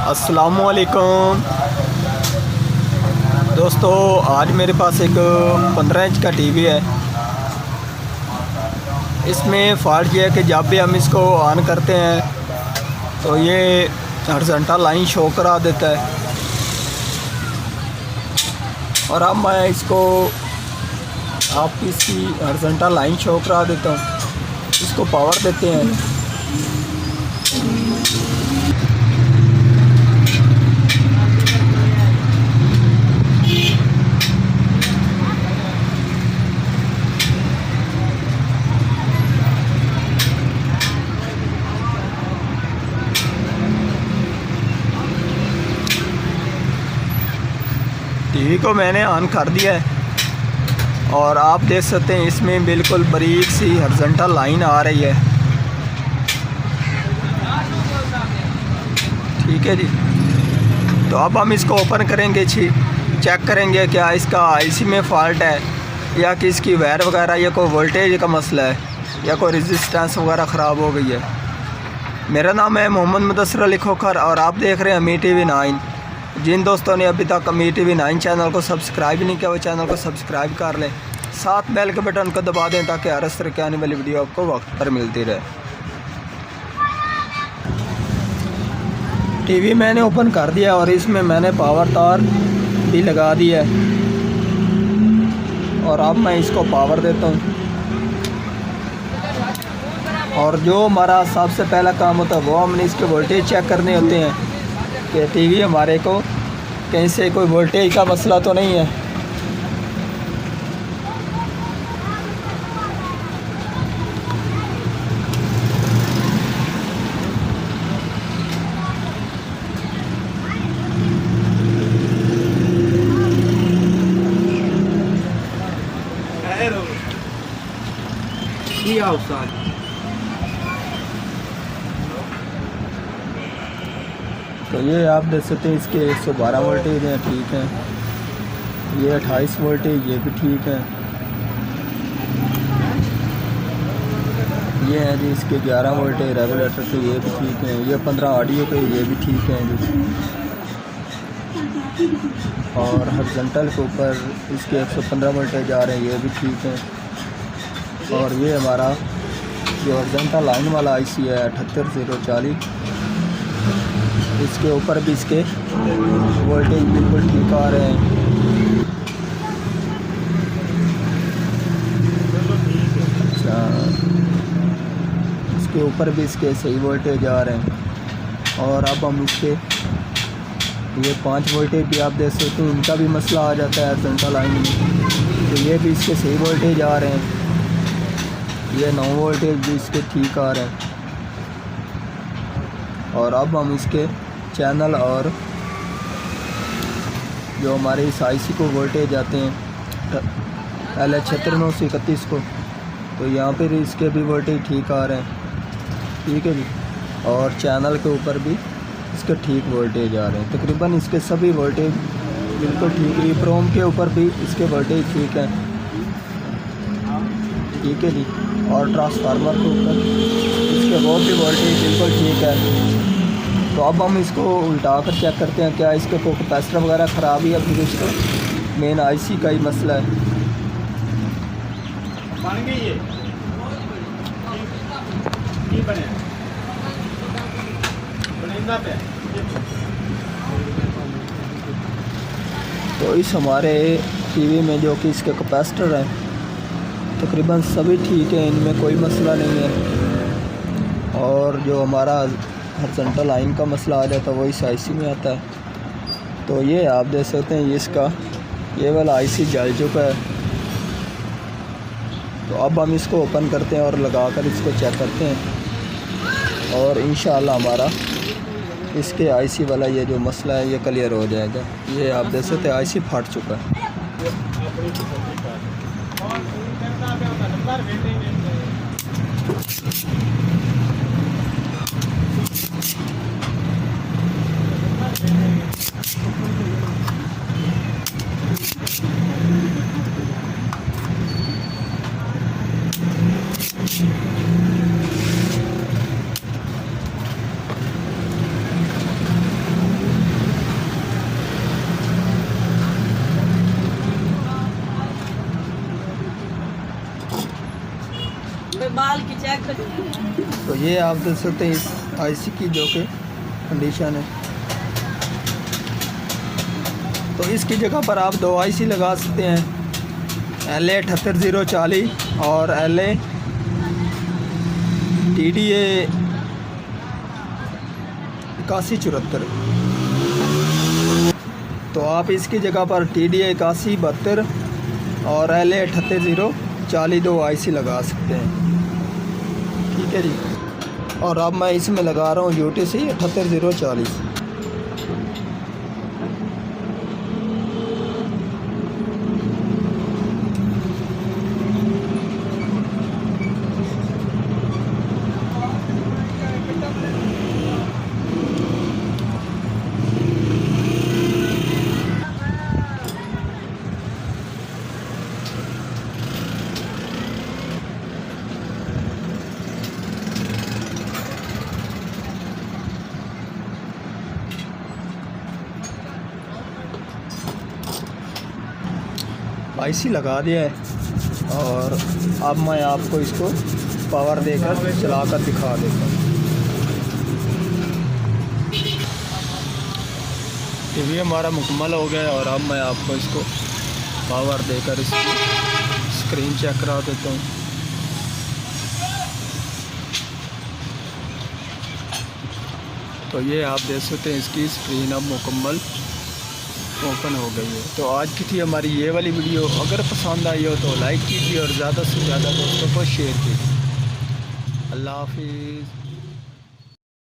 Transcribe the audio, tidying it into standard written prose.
अस्सलामुअलैकुम दोस्तों, आज मेरे पास एक 15 इंच का टीवी है। इसमें फ़ॉल्ट ये है कि जब भी हम इसको ऑन करते हैं तो ये हॉरिज़ॉन्टल लाइन शो करा देता है। और अब मैं इसको आपकी इसकी हॉरिज़ॉन्टल लाइन शो करा देता हूँ। इसको पावर देते हैं। टीवी को मैंने ऑन कर दिया है और आप देख सकते हैं इसमें बिल्कुल बारीक सी हॉरिज़ॉन्टल लाइन आ रही है। ठीक है जी, तो अब हम इसको ओपन करेंगे, चेक करेंगे क्या इसका आईसी में फ़ॉल्ट है या कि इसकी वायर वगैरह या कोई वोल्टेज का मसला है या कोई रेजिस्टेंस वगैरह ख़राब हो गई है। मेरा नाम है मोहम्मद मुदस्सिर अली खोखर और आप देख रहे हैं अमी टीवी 9। जिन दोस्तों ने अभी तक अमी टीवी 9 चैनल को सब्सक्राइब नहीं किया वो चैनल को सब्सक्राइब कर लें, साथ बेल के बटन को दबा दें ताकि हर तरह की आने वाली वीडियो आपको वक्त पर मिलती रहे। टीवी मैंने ओपन कर दिया और इसमें मैंने पावर तार भी लगा दिया है और अब मैं इसको पावर देता हूँ। और जो हमारा सबसे पहला काम होता है वो हमने इसके वोल्टेज चेक करने होते हैं कि टीवी हमारे को कहीं से कोई वोल्टेज का मसला तो नहीं है। तो ये आप देख सकते हैं इसके 112 वोल्टेज हैं, ठीक है। ये 28 वोल्टेज, ये भी ठीक है। ये हैं जी इसके 11 वोल्टेज रेगुलेटर के, ये भी ठीक है। ये 15 ऑडियो के, ये भी ठीक है जी। और हॉरिज़ॉन्टल के ऊपर इसके 115 वोल्टेज आ रहे हैं, ये भी ठीक है। और ये हमारा जो हॉरिज़ॉन्टल लाइन वाला आईसी है 78040, इसके ऊपर भी इसके वोल्टेज बिल्कुल ठीक आ रहे हैं। अच्छा, इसके ऊपर भी इसके सही वोल्टेज आ रहे हैं। और अब हम इसके ये 5 वोल्टेज भी आप देख सकते हैं, इनका भी मसला आ जाता है हॉरिज़ॉन्टल लाइन में, तो ये भी इसके सही वोल्टेज आ रहे हैं। ये 9 वोल्टेज भी इसके ठीक आ रहे हैं। और अब हम इसके चैनल और जो हमारे इस आईसी को वोल्टेज आते हैं LH931 को, तो यहाँ पर इसके भी वोल्टेज ठीक आ रहे हैं। ठीक है जी, और चैनल के ऊपर भी इसके ठीक वोल्टेज आ रहे हैं। तकरीबन इसके सभी वोल्टेज बिल्कुल ठीक है। प्रोम के ऊपर भी इसके वोल्टेज ठीक है। ठीक है जी, और ट्रांसफार्मर के ऊपर इसके वो भी वोल्टेज बिल्कुल ठीक है। तो अब हम इसको उल्टा कर चेक करते हैं क्या इसके कोई कैपेसिटर वगैरह ख़राब है या फिर इसको मेन आईसी का ही मसला है। तो इस हमारे टीवी में जो कि इसके कैपेसिटर हैं तकरीबन सभी ठीक है, इनमें कोई मसला नहीं है। और जो हमारा हॉरिज़ॉन्टल लाइन का मसला आ जाता है वो इस आईसी में आता है। तो ये आप देख सकते हैं इसका ये वाला आईसी जल चुका है। तो अब हम इसको ओपन करते हैं और लगाकर इसको चेक करते हैं और इंशाअल्लाह हमारा इसके आईसी वाला ये जो मसला है ये क्लियर हो जाएगा। ये आप देख सकते हैं आईसी फट चुका है। कमाल की चेक कर। तो ये आप देख सकते हैं इस आईसी की जो कि कंडीशन है। तो इसकी जगह पर आप 2 आईसी लगा सकते हैं, LA78040 और LA TDA 8174। तो आप इसकी जगह पर TDA 8172 और LA78040 2 आईसी लगा सकते हैं। ठीक है जी। और अब मैं इसमें लगा रहा हूँ UTC 78040। आईसी लगा दिया है और अब मैं आपको इसको पावर देकर चलाकर दिखा देता हूँ। टीवी हमारा मुकम्मल हो गया है और अब मैं आपको इसको पावर देकर इसकी स्क्रीन चेक करा देता हूँ। तो ये आप देख सकते हैं इसकी स्क्रीन अब मुकम्मल ओपन हो गई है। तो आज की थी हमारी ये वाली वीडियो। अगर पसंद आई हो तो लाइक कीजिए और ज़्यादा से ज़्यादा दोस्तों को शेयर कीजिए। अल्लाह हाफिज़।